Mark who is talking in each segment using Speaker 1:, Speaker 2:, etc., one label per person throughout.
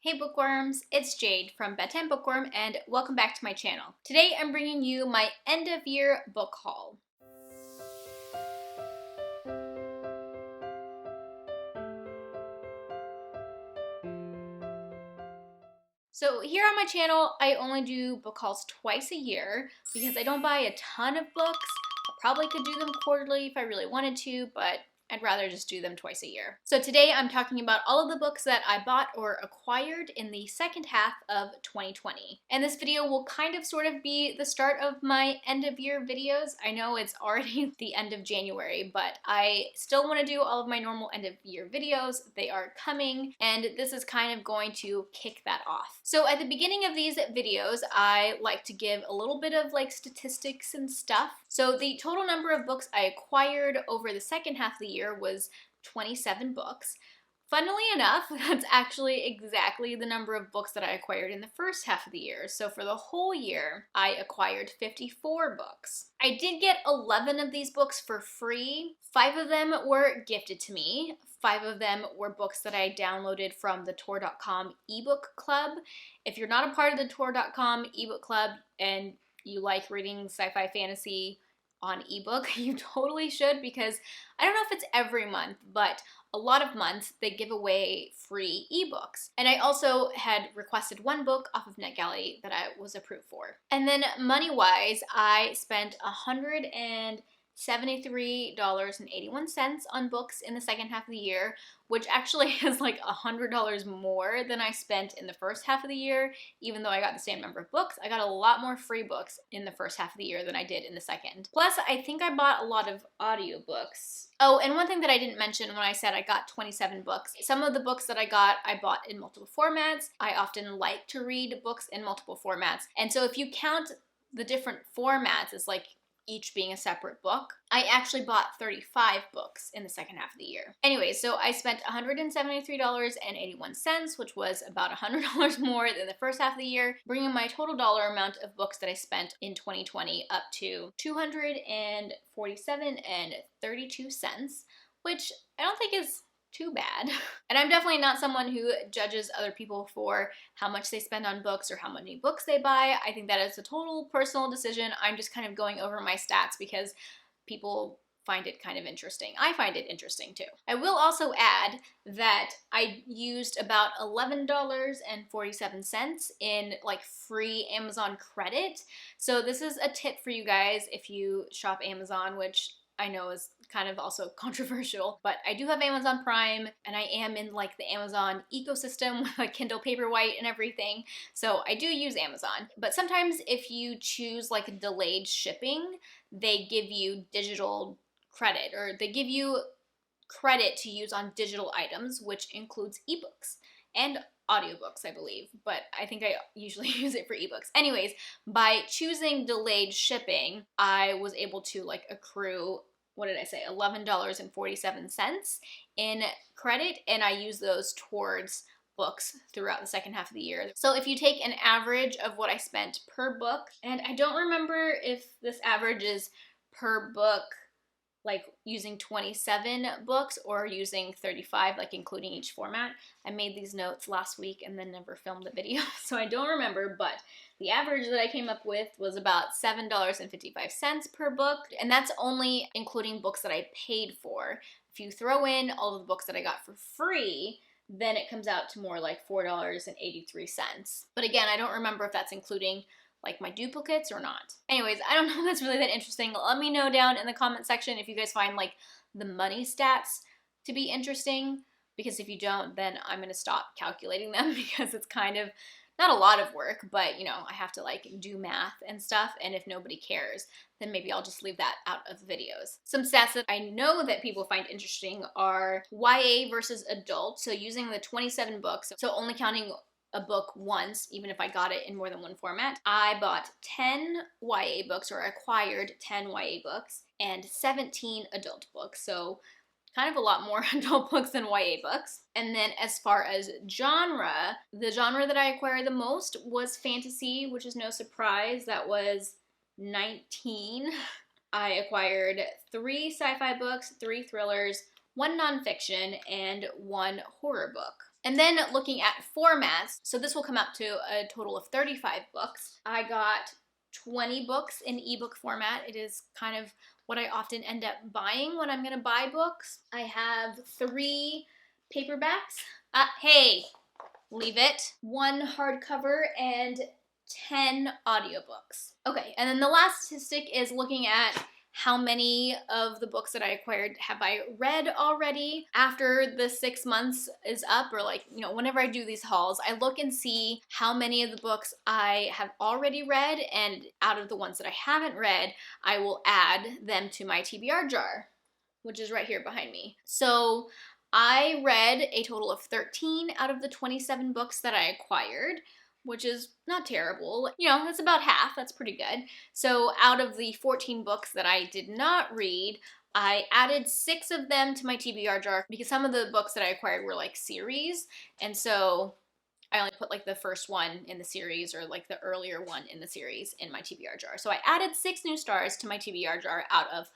Speaker 1: Hey bookworms, it's Jade from Bedtime Bookworm and welcome back to my channel. Today I'm bringing you my end of year book haul. So here on my channel, I only do book hauls twice a year because I don't buy a ton of books. I probably could do them quarterly if I really wanted to, but I'd rather just do them twice a year. So today I'm talking about all of the books that I bought or acquired in the second half of 2020. And this video will kind of sort of be the start of my end of year videos. I know it's already the end of January, but I still want to do all of my normal end of year videos. They are coming, and this is kind of going to kick that off. So at the beginning of these videos, I like to give a little bit of like statistics and stuff. So the total number of books I acquired over the second half of the year was 27 books. Funnily enough, that's actually exactly the number of books that I acquired in the first half of the year. So for the whole year, I acquired 54 books. I did get 11 of these books for free. 5 of them were gifted to me. 5 of them were books that I downloaded from the Tor.com ebook club. If you're not a part of the Tor.com ebook club and you like reading sci-fi fantasy on ebook, you totally should, because I don't know if it's every month, but a lot of months they give away free ebooks. And I also had requested one book off of NetGalley that I was approved for. And then money-wise, I spent $173.81 on books in the second half of the year, which actually is like $100 more than I spent in the first half of the year. Even though I got the same number of books, I got a lot more free books in the first half of the year than I did in the second. Plus, I think I bought a lot of audiobooks. Oh, and one thing that I didn't mention when I said I got 27 books, some of the books that I got, I bought in multiple formats. I often like to read books in multiple formats. And so if you count the different formats as like each being a separate book, I actually bought 35 books in the second half of the year. Anyway, so I spent $173.81, which was about $100 more than the first half of the year, bringing my total dollar amount of books that I spent in 2020 up to $247.32, which I don't think is too bad. And I'm definitely not someone who judges other people for how much they spend on books or how many books they buy. I think that is a total personal decision. I'm just kind of going over my stats because people find it kind of interesting. I find it interesting too. I will also add that I used about $11.47 in like free Amazon credit. So this is a tip for you guys if you shop Amazon, which I know is kind of also controversial, but I do have Amazon Prime and I am in like the Amazon ecosystem with like Kindle Paperwhite and everything. So I do use Amazon, but sometimes if you choose like delayed shipping, they give you digital credit, or they give you credit to use on digital items, which includes ebooks and audiobooks, I believe, but I think I usually use it for ebooks. Anyways, by choosing delayed shipping, I was able to like accrue, what did I say, $11.47 in credit, and I use those towards books throughout the second half of the year. So if you take an average of what I spent per book, and I don't remember if this average is per book like using 27 books or using 35, like including each format. I made these notes last week and then never filmed the video, so I don't remember, but the average that I came up with was about $7.55 per book, and that's only including books that I paid for. If you throw in all of the books that I got for free, then it comes out to more like $4.83. But again, I don't remember if that's including like my duplicates or not. Anyways, I don't know if that's really that interesting. Let me know down in the comment section if you guys find like the money stats to be interesting, because if you don't, then I'm gonna stop calculating them because it's kind of not a lot of work, but you know, I have to like do math and stuff, and if nobody cares, then maybe I'll just leave that out of the videos. Some stats that I know that people find interesting are YA versus adult. So using the 27 books, so only counting a book once, even if I got it in more than one format, I bought 10 YA books, or acquired 10 YA books, and 17 adult books. So kind of a lot more adult books than YA books. And then as far as genre, the genre that I acquired the most was fantasy, which is no surprise. That was 19. I acquired 3 sci-fi books, 3 thrillers, 1 nonfiction, and 1 horror book. And then looking at formats, so this will come up to a total of 35 books. I got 20 books in ebook format. It is kind of what I often end up buying when I'm gonna buy books. I have 3 paperbacks. Hey, leave it. 1 hardcover and 10 audiobooks. Okay, and then the last statistic is looking at how many of the books that I acquired have I read already. After the 6 months is up, or like, you know, whenever I do these hauls, I look and see how many of the books I have already read, and out of the ones that I haven't read, I will add them to my TBR jar, which is right here behind me. So I read a total of 13 out of the 27 books that I acquired, which is not terrible. You know, that's about half. That's pretty good. So out of the 14 books that I did not read, I added 6 of them to my TBR jar because some of the books that I acquired were like series, and so I only put like the first one in the series or like the earlier one in the series in my TBR jar. So I added 6 new stars to my TBR jar out of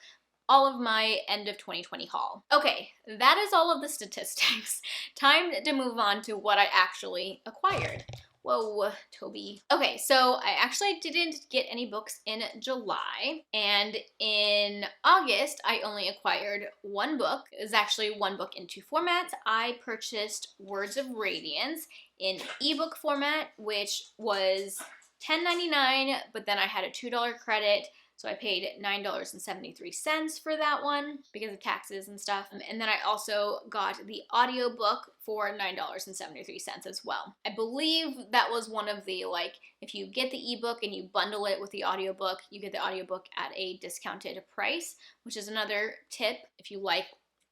Speaker 1: all of my end of 2020 haul. Okay, that is all of the statistics. Time to move on to what I actually acquired. Whoa, Toby. Okay, so I actually didn't get any books in July, and in August, I only acquired 1 book. It was actually 1 book in 2 formats. I purchased Words of Radiance in ebook format, which was $10.99, but then I had a $2 credit, so I paid $9.73 for that one because of taxes and stuff. And then I also got the audiobook for $9.73 as well. I believe that was one of the, like, if you get the ebook and you bundle it with the audiobook, you get the audiobook at a discounted price, which is another tip if you like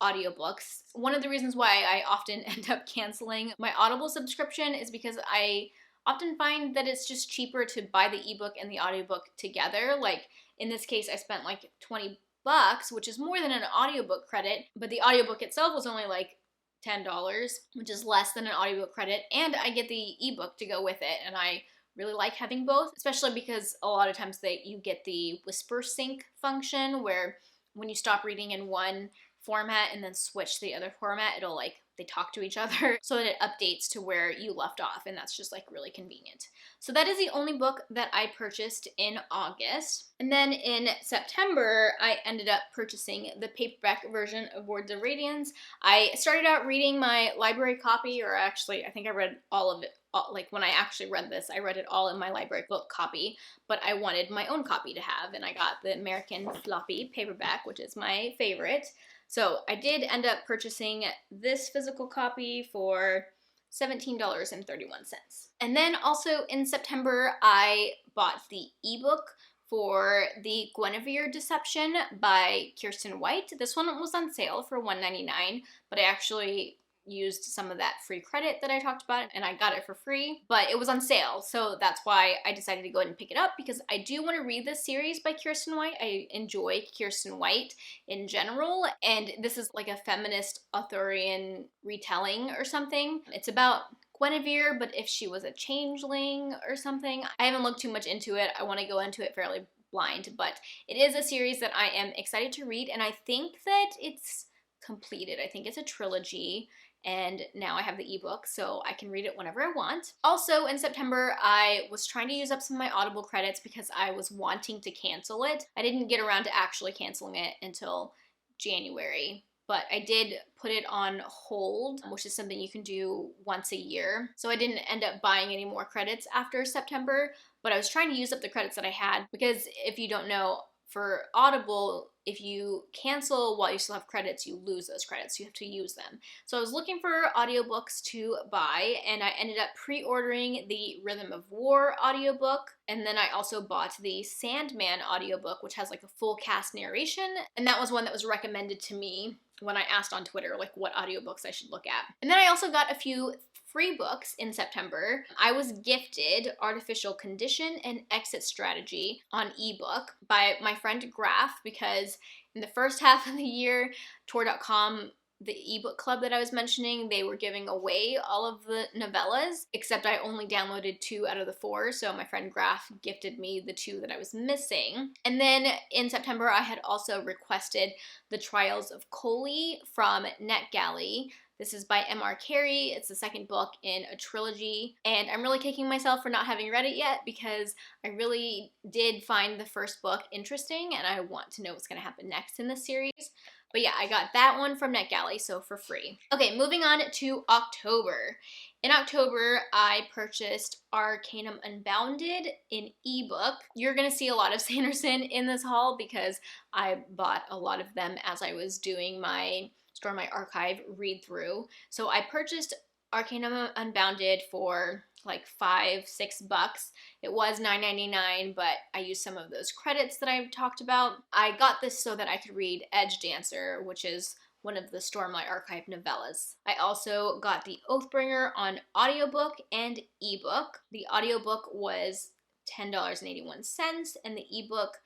Speaker 1: audiobooks. One of the reasons why I often end up canceling my Audible subscription is because I often find that it's just cheaper to buy the ebook and the audiobook together. Like in this case, I spent like 20 bucks, which is more than an audiobook credit, but the audiobook itself was only like $10, which is less than an audiobook credit, and I get the ebook to go with it, and I really like having both, especially because a lot of times you get the whisper sync function where when you stop reading in one format and then switch to the other format, it'll like they talk to each other so that it updates to where you left off, and that's just like really convenient. So that is the only book that I purchased in August. And then in September, I ended up purchasing the paperback version of Words of Radiance. I started out reading my library copy, or actually I think I read all of it. Like when I actually read this, I read it all in my library book copy, but I wanted my own copy to have, and I got the American floppy paperback, which is my favorite. So I did end up purchasing this physical copy for $17.31. And then also in September, I bought the ebook for the Guinevere Deception by Kiersten White. This one was on sale for $1.99, but I actually used some of that free credit that I talked about, and I got it for free, but it was on sale, so that's why I decided to go ahead and pick it up, because I do want to read this series by Kiersten White. I enjoy Kiersten White in general, and this is like a feminist Arthurian retelling or something. It's about Guinevere, but if she was a changeling or something. I haven't looked too much into it. I want to go into it fairly blind, but it is a series that I am excited to read, and I think that it's completed. I think it's a trilogy, and now I have the ebook, so I can read it whenever I want. Also, in September, I was trying to use up some of my Audible credits because I was wanting to cancel it. I didn't get around to actually canceling it until January, but I did put it on hold, which is something you can do once a year. So I didn't end up buying any more credits after September, but I was trying to use up the credits that I had, because if you don't know, for Audible, if you cancel while you still have credits, you lose those credits. You have to use them. So I was looking for audiobooks to buy, and I ended up pre-ordering the Rhythm of War audiobook, and then I also bought the Sandman audiobook, which has like a full cast narration, and that was one that was recommended to me when I asked on Twitter like what audiobooks I should look at. And then I also got a few free books in September. I was gifted Artificial Condition and Exit Strategy on ebook by my friend Graf, because in the first half of the year, Tor.com, the ebook club that I was mentioning, they were giving away all of the novellas, except I only downloaded 2 out of the 4, so my friend Graf gifted me the 2 that I was missing. And then in September, I had also requested The Trials of Coley from NetGalley This is by M.R. Carey. It's the second book in a trilogy, and I'm really kicking myself for not having read it yet because I really did find the first book interesting and I want to know what's going to happen next in the series. But yeah, I got that one from NetGalley, so for free. Okay, moving on to October. In October, I purchased Arcanum Unbounded in ebook. You're gonna see a lot of Sanderson in this haul because I bought a lot of them as I was doing my Store My Archive read through. So I purchased Arcanum Unbounded for like $5-6. It was $9.99, but I used some of those credits that I've talked about. I got this so that I could read Edge Dancer, which is one of the Store My Archive novellas. I also got the Oathbringer on audiobook and ebook. The audiobook was $10.81 and the ebook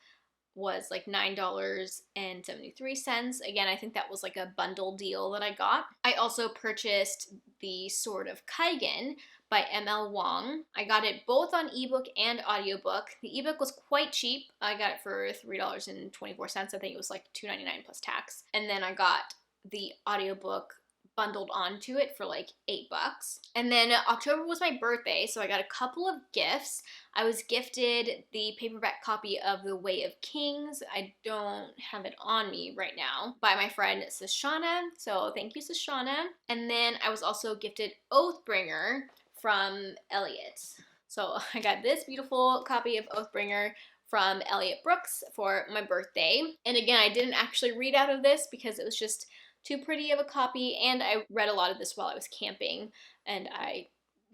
Speaker 1: was like $9.73. Again, I think that was like a bundle deal that I got. I also purchased The Sword of Kaigen by M.L. Wong. I got it both on ebook and audiobook. The ebook was quite cheap. I got it for $3.24. I think it was like $2.99 plus tax. And then I got the audiobook bundled onto it for like $8. And then October was my birthday, so I got a couple of gifts. I was gifted the paperback copy of The Way of Kings. I don't have it on me right now, by my friend Sashana, so thank you, Sashana. And then I was also gifted Oathbringer from Elliot. So I got this beautiful copy of Oathbringer from Elliot Brooks for my birthday. And again, I didn't actually read out of this because it was just too pretty of a copy, and I read a lot of this while I was camping, and I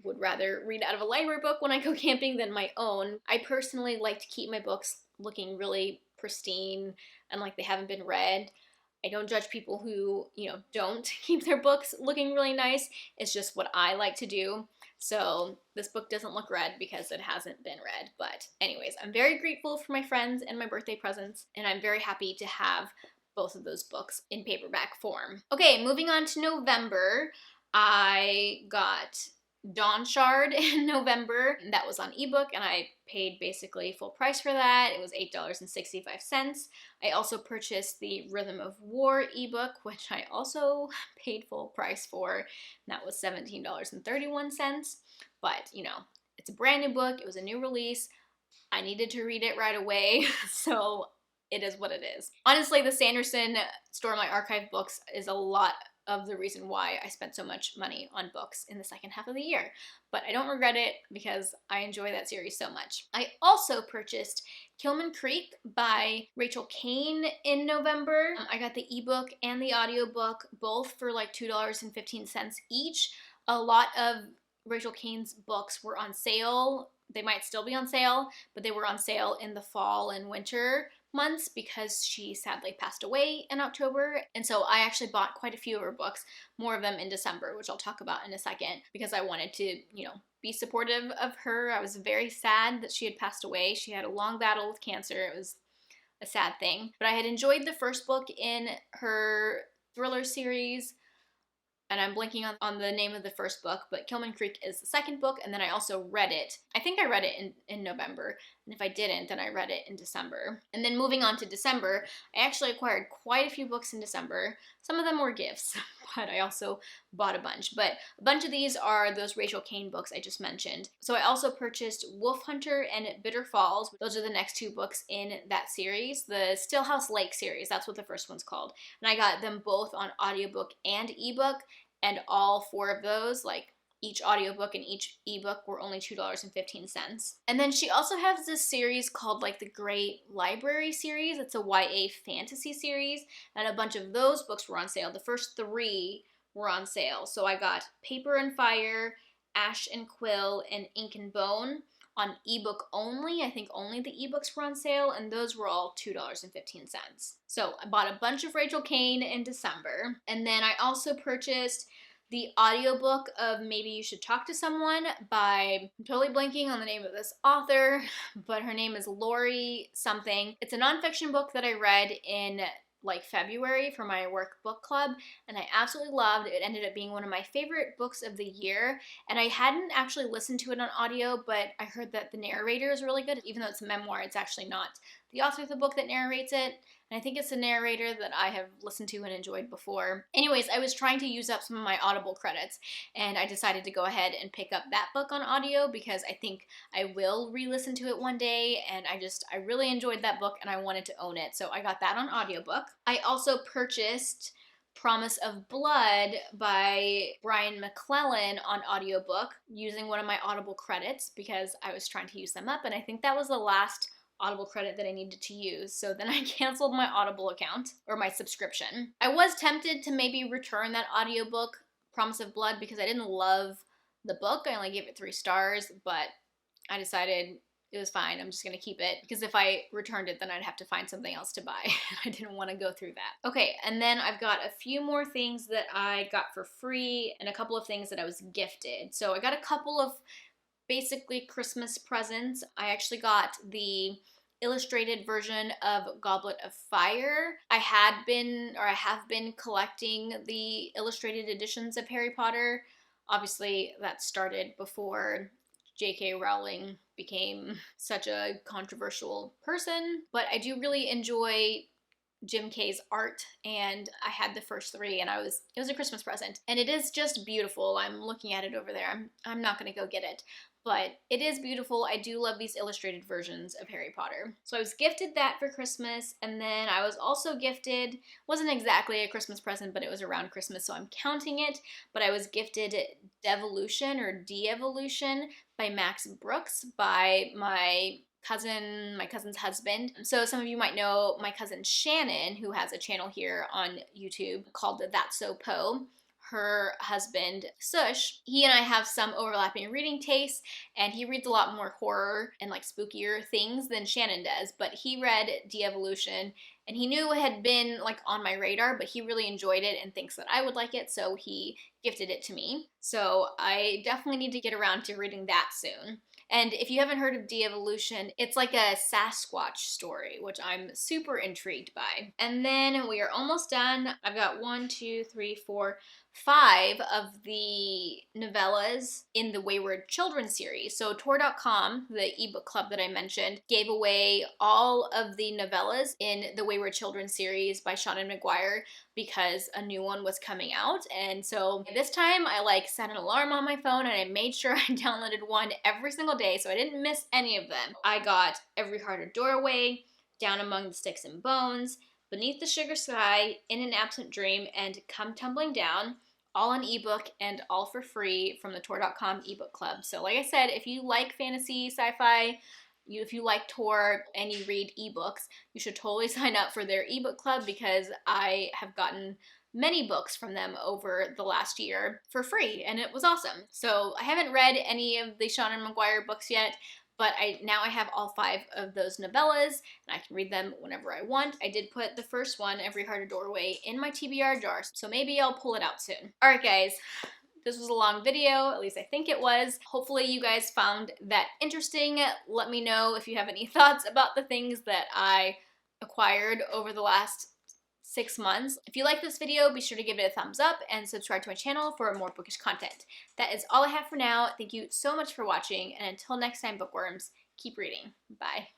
Speaker 1: would rather read out of a library book when I go camping than my own. I personally like to keep my books looking really pristine and like they haven't been read. I don't judge people who, don't keep their books looking really nice. It's just what I like to do. So this book doesn't look read because it hasn't been read. But anyways, I'm very grateful for my friends and my birthday presents, and I'm very happy to have both of those books in paperback form. Okay, moving on to November. I got Dawn Shard in November. That was on ebook, and I paid basically full price for that. It was $8.65. I also purchased the Rhythm of War ebook, which I also paid full price for, and that was $17.31. But, it's a brand new book. It was a new release. I needed to read it right away, so it is what it is. Honestly, the Sanderson Store My Archive books is a lot of the reason why I spent so much money on books in the second half of the year. But I don't regret it because I enjoy that series so much. I also purchased Kilman Creek by Rachel Kane in November. I got the ebook and the audiobook both for like $2.15 each. A lot of Rachel Kane's books were on sale. They might still be on sale, but they were on sale in the fall and winter months because she sadly passed away in October. And so I actually bought quite a few of her books, more of them in December, which I'll talk about in a second, because I wanted to, be supportive of her. I was very sad that she had passed away. She had a long battle with cancer. It was a sad thing. But I had enjoyed the first book in her thriller series, and I'm blanking on the name of the first book, but Kilman Creek is the second book, and then I also read it. I think I read it in November, and if I didn't, then I read it in December. And then moving on to December, I actually acquired quite a few books in December. Some of them were gifts, but I also bought a bunch. But a bunch of these are those Rachel Kane books I just mentioned. So I also purchased Wolf Hunter and Bitter Falls. Those are the next two books in that series, the Stillhouse Lake series. That's what the first one's called. And I got them both on audiobook and ebook. And all four of those, like each audiobook and each ebook, were only $2.15. And then she also has this series called like the Great Library series. It's a YA fantasy series, and a bunch of those books were on sale. The first three were on sale. So I got Paper and Fire, Ash and Quill, and Ink and Bone on ebook only. I think only the ebooks were on sale, and those were all $2.15. So I bought a bunch of Rachel Kane in December, and then I also purchased the audiobook of Maybe You Should Talk to Someone by, I'm totally blanking on the name of this author, but her name is Lori something. It's a nonfiction book that I read in like February for my work book club, and I absolutely loved it. It ended up being one of my favorite books of the year, and I hadn't actually listened to it on audio, but I heard that the narrator is really good. Even though it's a memoir, it's actually not the author of the book that narrates it. And I think it's a narrator that I have listened to and enjoyed before. Anyways, I was trying to use up some of my Audible credits, and I decided to go ahead and pick up that book on audio because I think I will re-listen to it one day, and I really enjoyed that book and I wanted to own it. So I got that on audiobook. I also purchased Promise of Blood by Brian McClellan on audiobook using one of my Audible credits because I was trying to use them up, and I think that was the last Audible credit that I needed to use. So then I canceled my Audible account, or my subscription. I was tempted to maybe return that audiobook, Promise of Blood, because I didn't love the book. I only gave it 3 stars, but I decided it was fine. I'm just gonna keep it because if I returned it, then I'd have to find something else to buy. I didn't want to go through that. Okay, and then I've got a few more things that I got for free and a couple of things that I was gifted. So I got a couple of basically Christmas presents. I actually got the illustrated version of Goblet of Fire. I have been collecting the illustrated editions of Harry Potter. Obviously, that started before J.K. Rowling became such a controversial person, but I do really enjoy Jim Kay's art, and I had the first 3, and it was a Christmas present, and it is just beautiful. I'm looking at it over there. I'm not gonna go get it, but it is beautiful. I do love these illustrated versions of Harry Potter. So I was gifted that for Christmas, and then I was also gifted, wasn't exactly a Christmas present, but it was around Christmas, so I'm counting it, but I was gifted Devolution or De-Evolution by Max Brooks by my cousin's husband. So some of you might know my cousin Shannon, who has a channel here on YouTube called That's So Poe. Her husband, Sush, he and I have some overlapping reading tastes, and he reads a lot more horror and like spookier things than Shannon does, but he read De-Evolution, and he knew it had been like on my radar, but he really enjoyed it and thinks that I would like it, so he gifted it to me. So I definitely need to get around to reading that soon. And if you haven't heard of De-Evolution, it's like a Sasquatch story, which I'm super intrigued by. And then we are almost done. I've got 1, 2, 3, 4, 5 of the novellas in the Wayward Children series. So Tor.com, the ebook club that I mentioned, gave away all of the novellas in the Wayward Children series by Seanan McGuire because a new one was coming out. And so this time I like set an alarm on my phone and I made sure I downloaded one every single day so I didn't miss any of them. I got Every Heart a Doorway, Down Among the Sticks and Bones, Beneath the Sugar Sky, In an Absent Dream, and Come Tumbling Down, all on ebook and all for free from the Tor.com ebook club. So like I said, if you like fantasy, sci-fi, if you like Tor and you read ebooks, you should totally sign up for their ebook club because I have gotten many books from them over the last year for free, and it was awesome. So I haven't read any of the Seanan McGuire books yet, but now I have all 5 of those novellas, and I can read them whenever I want. I did put the first one, Every Heart a Doorway, in my TBR jar, so maybe I'll pull it out soon. Alright guys, this was a long video, at least I think it was. Hopefully you guys found that interesting. Let me know if you have any thoughts about the things that I acquired over the last 6 months. If you like this video, be sure to give it a thumbs up and subscribe to my channel for more bookish content. That is all I have for now. Thank you so much for watching, and until next time, bookworms, keep reading. Bye.